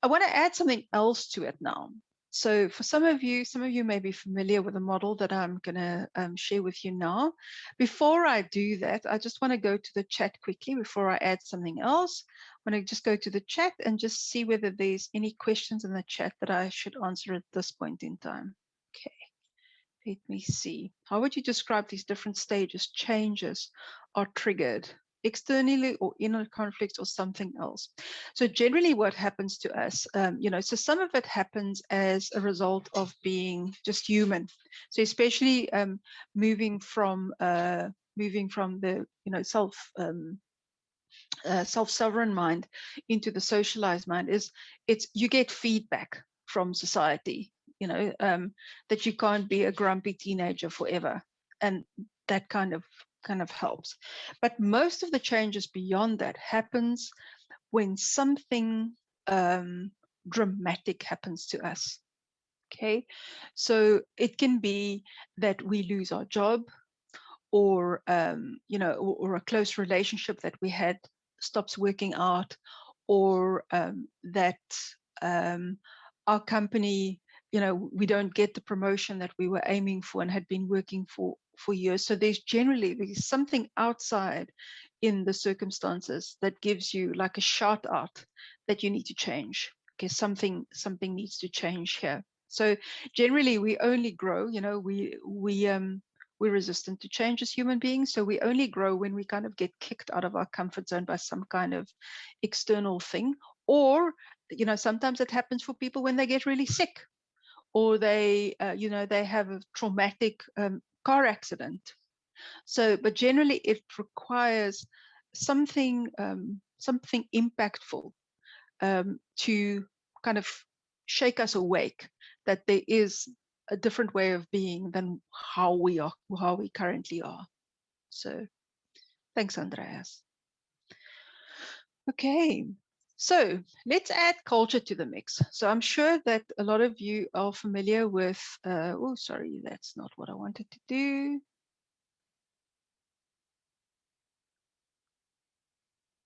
I want to add something else to it now. So for some of you may be familiar with the model that I'm going to share with you now. Before I do that, I just want to go to the chat quickly before I add something else. I want to just go to the chat and just see whether there's any questions in the chat that I should answer at this point in time. Okay, let me see. How would you describe these different stages, changes are triggered? Externally or inner conflicts or something else. So generally what happens to us, so some of it happens as a result of being just human. So especially moving from the, self-sovereign mind into the socialized mind it's you get feedback from society, that you can't be a grumpy teenager forever. And that kind of helps. But most of the changes beyond that happens when something dramatic happens to us. Okay, so it can be that we lose our job, or or a close relationship that we had stops working out, or that our company, we don't get the promotion that we were aiming for and had been working for years. So there's something outside in the circumstances that gives you like a shout out that you need to change. Okay, something needs to change here. So generally we only grow, we're resistant to change as human beings. So we only grow when we kind of get kicked out of our comfort zone by some kind of external thing. Or, sometimes it happens for people when they get really sick, or they have a traumatic car accident. So, but generally it requires something impactful to kind of shake us awake that there is a different way of being than how we currently are. So thanks, Andreas. Okay, so let's add culture to the mix. So I'm sure that a lot of you are familiar with, oh, sorry, that's not what I wanted to do.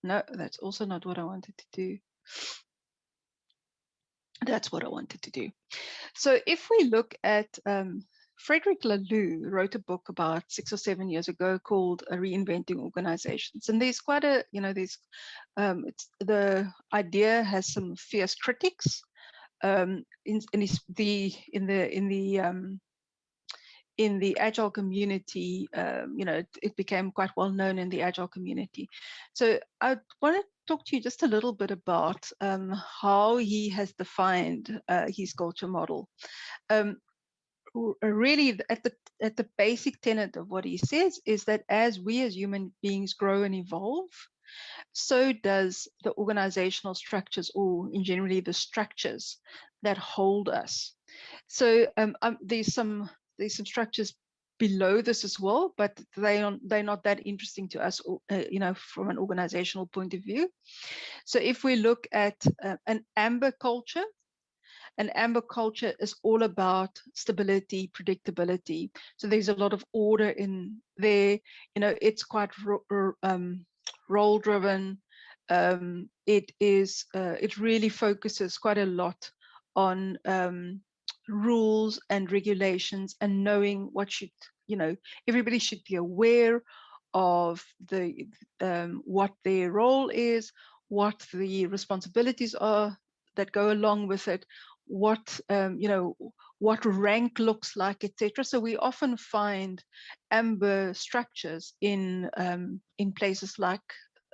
No, that's also not what I wanted to do. That's what I wanted to do. So if we look at Frederick Laloux wrote a book about 6 or 7 years ago called Reinventing Organizations. And there's quite a, the idea has some fierce critics. In the agile community, it became quite well known in the agile community. So I want to talk to you just a little bit about how he has defined his culture model. Really, at the basic tenet of what he says is that as we as human beings grow and evolve, so does the organizational structures, or in generally the structures that hold us. So there's some structures below this as well, but they're not that interesting to us, from an organizational point of view. So if we look at an amber culture, an amber culture is all about stability, predictability. So there's a lot of order in there. It's quite role driven. It really focuses quite a lot on rules and regulations, and knowing what everybody should be aware of what their role is, what the responsibilities are that go along with it, what what rank looks like, etc. So we often find amber structures in places like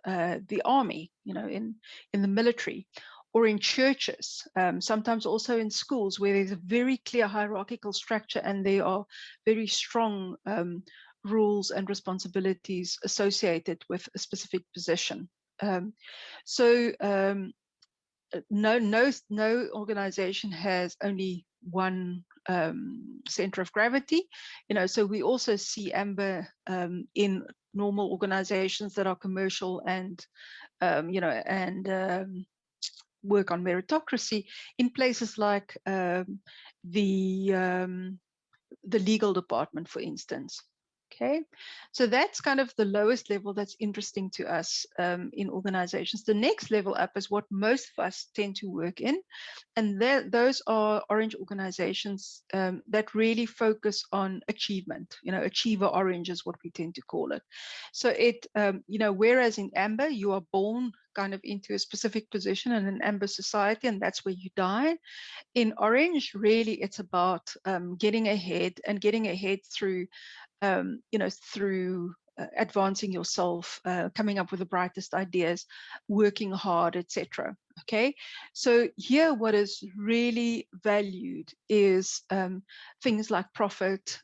the army, in the military, or in churches, sometimes also in schools, where there's a very clear hierarchical structure and there are very strong rules and responsibilities associated with a specific position. No organization has only one center of gravity, so we also see amber in normal organizations that are commercial and work on meritocracy, in places like the legal department, for instance. Okay, so that's kind of the lowest level that's interesting to us in organizations. The next level up is what most of us tend to work in, and those are orange organizations that really focus on achievement. Achiever orange is what we tend to call it. So whereas in amber you are born kind of into a specific position in an amber society, and that's where you die. In orange, really, it's about getting ahead, and getting ahead through through advancing yourself, coming up with the brightest ideas, working hard, etc. Okay, so here what is really valued is things like profit,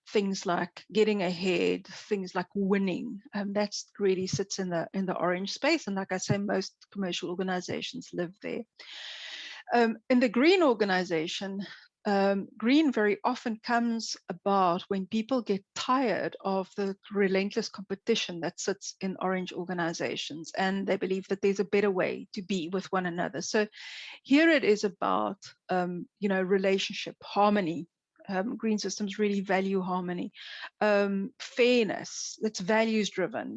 things like getting ahead, things like winning. That's really sits in the orange space, and like I say, most commercial organizations live there. In the green organization, green very often comes about when people get tired of the relentless competition that sits in orange organizations, and they believe that there's a better way to be with one another. So here it is about relationship, harmony. Green systems really value harmony, fairness. It's values driven.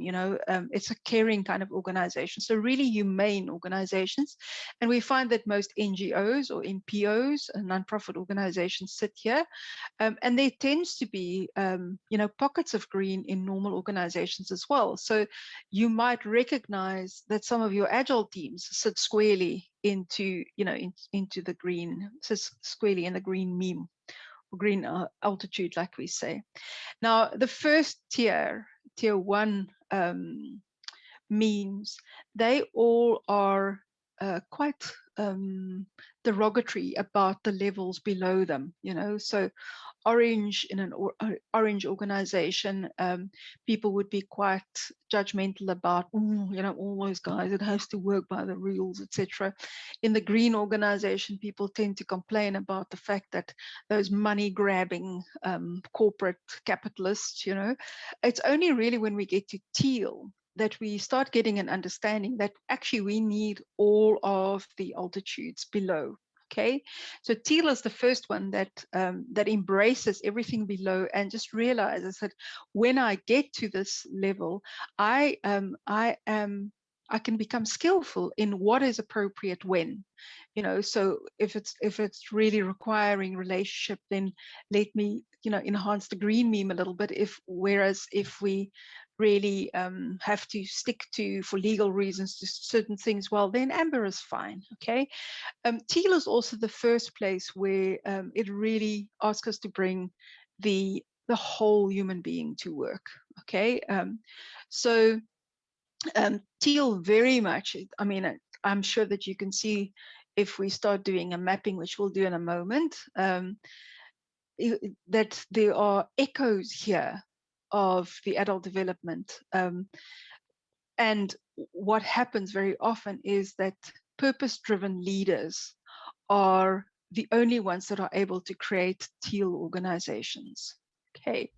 It's a caring kind of organization. So really humane organizations, and we find that most NGOs or NPOs and nonprofit organizations sit here, and there tends to be pockets of green in normal organizations as well. So you might recognize that some of your agile teams sit squarely into the green, sits squarely in the green meme, or green altitude, like we say. Now, the first tier one memes, they all are quite derogatory about the levels below them. So orange in an orange organization, people would be quite judgmental about, all those guys, it has to work by the rules, etc. In the green organization, people tend to complain about the fact that those money grabbing corporate capitalists, it's only really when we get to teal that we start getting an understanding that actually we need all of the altitudes below. Okay, so teal is the first one that embraces everything below and just realizes that when I get to this level, I can become skillful in what is appropriate when. So if it's really requiring relationship, then let me enhance the green meme a little bit. Whereas if we really have to stick to, for legal reasons, to certain things, well, then amber is fine. Okay, teal is also the first place where it really asks us to bring the whole human being to work. Okay, so teal very much, I mean, I'm sure that you can see if we start doing a mapping, which we'll do in a moment, that there are echoes here of the adult development. And what happens very often is that purpose-driven leaders are the only ones that are able to create teal organizations. Okay.